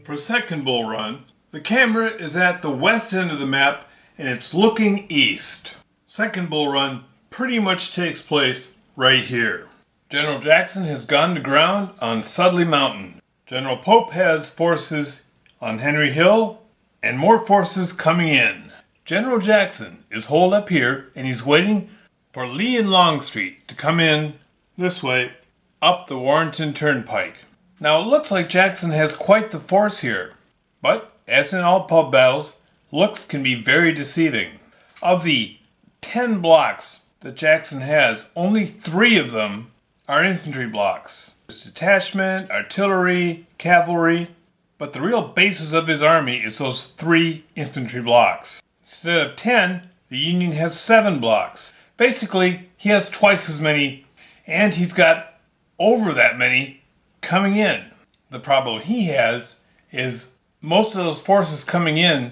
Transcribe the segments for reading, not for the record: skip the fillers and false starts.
For Second Bull Run, the camera is at the west end of the map and it's looking east. Second Bull Run pretty much takes place right here. General Jackson has gone to ground on Sudley Mountain. General Pope has forces on Henry Hill and more forces coming in. General Jackson is holed up here and he's waiting for Lee and Longstreet to come in this way up the Warrenton Turnpike. Now it looks like Jackson has quite the force here, but as in all pub battles, looks can be very deceiving. Of the 10 blocks that Jackson has, only 3 of them are infantry blocks. There's detachment, artillery, cavalry, but the real basis of his army is those 3 infantry blocks. Instead of 10, the Union has 7 blocks. Basically, he has twice as many, and he's got over that many coming in. The problem he has is most of those forces coming in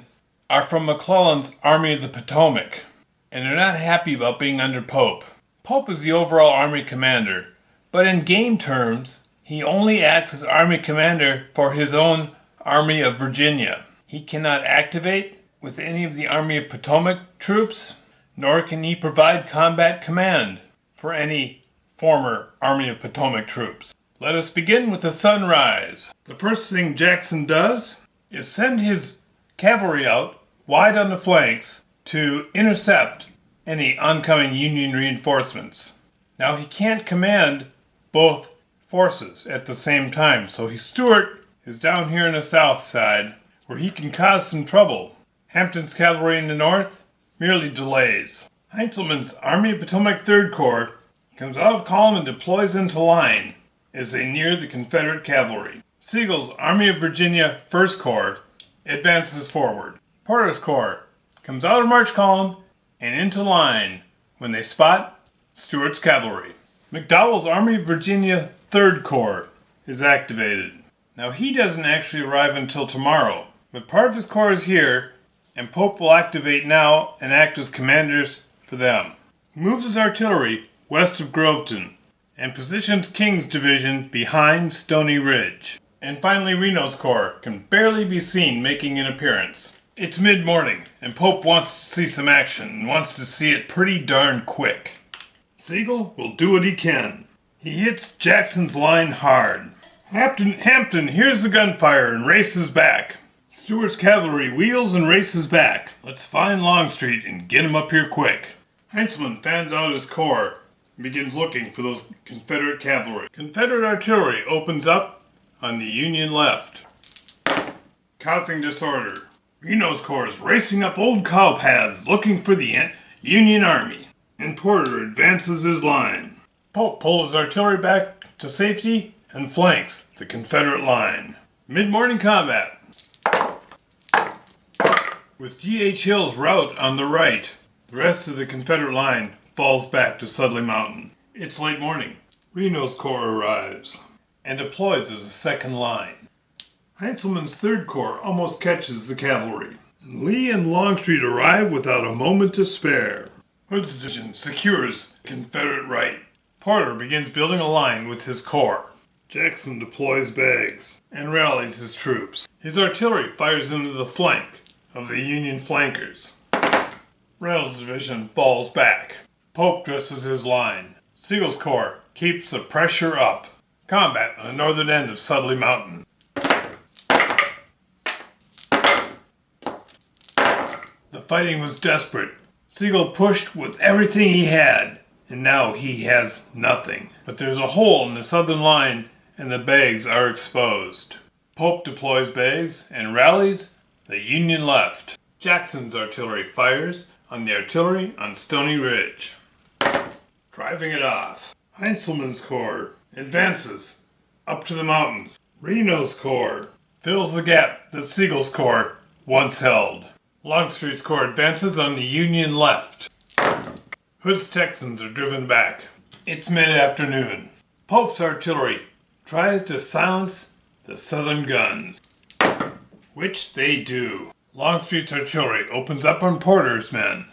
are from McClellan's Army of the Potomac, and they're not happy about being under Pope. Pope is the overall army commander, but in game terms, he only acts as army commander for his own Army of Virginia. He cannot activate with any of the Army of Potomac troops, nor can he provide combat command for any former Army of Potomac troops. Let us begin with the sunrise. The first thing Jackson does is send his cavalry out wide on the flanks to intercept any oncoming Union reinforcements. Now he can't command both forces at the same time, so Stuart is down here in the south side where he can cause some trouble. Hampton's cavalry in the north merely delays. Heintzelman's Army of Potomac 3rd Corps comes out of column and deploys into line as they near the Confederate cavalry. Sigel's Army of Virginia 1st Corps advances forward. Porter's Corps comes out of march column and into line when they spot Stuart's cavalry. McDowell's Army of Virginia 3rd Corps is activated. Now he doesn't actually arrive until tomorrow, but part of his corps is here, and Pope will activate now and act as commanders for them. He moves his artillery west of Groveton and positions King's division behind Stony Ridge. And finally Reno's corps can barely be seen making an appearance. It's mid-morning, and Pope wants to see some action and wants to see it pretty darn quick. Sigel will do what he can. He hits Jackson's line hard. Hampton hears the gunfire and races back. Stuart's cavalry wheels and races back. Let's find Longstreet and get him up here quick. Heintzelman fans out his corps and begins looking for those Confederate cavalry. Confederate artillery opens up on the Union left, causing disorder. Reno's corps is racing up old cow paths looking for the Union army, and Porter advances his line. Pope pulls his artillery back to safety and flanks the Confederate line. Mid-morning combat. With G.H. Hill's rout on the right, the rest of the Confederate line falls back to Sudley Mountain. It's late morning. Reno's corps arrives and deploys as a second line. Heintzelman's 3rd Corps almost catches the cavalry. Lee and Longstreet arrive without a moment to spare. Hood's division secures Confederate right. Porter begins building a line with his corps. Jackson deploys bags and rallies his troops. His artillery fires into the flank of the Union flankers. Reynolds' division falls back. Pope dresses his line. Sigel's corps keeps the pressure up. Combat on the northern end of Sudley Mountain. The fighting was desperate. Sigel pushed with everything he had, and now he has nothing. But there's a hole in the southern line, and the bags are exposed. Pope deploys bags and rallies the Union left. Jackson's artillery fires on the artillery on Stony Ridge, driving it off. Heintzelman's corps advances up to the mountains. Reno's corps fills the gap that Sigel's corps once held. Longstreet's corps advances on the Union left. Hood's Texans are driven back. It's mid-afternoon. Pope's artillery tries to silence the southern guns, which they do. Longstreet's artillery opens up on Porter's men,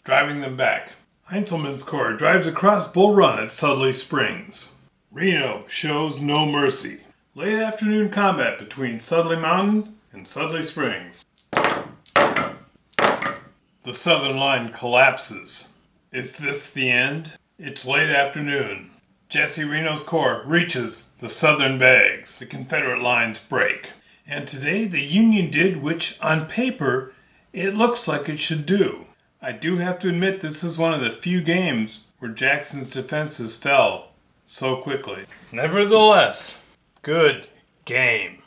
driving them back. Heintzelman's corps drives across Bull Run at Sudley Springs. Reno shows no mercy. Late afternoon combat between Sudley Mountain and Sudley Springs. The southern line collapses. Is this the end? It's late afternoon. Jesse Reno's corps reaches the southern bags. The Confederate lines break. And today the Union did which, on paper, it looks like it should do. I do have to admit this is one of the few games where Jackson's defenses fell so quickly. Nevertheless, good game.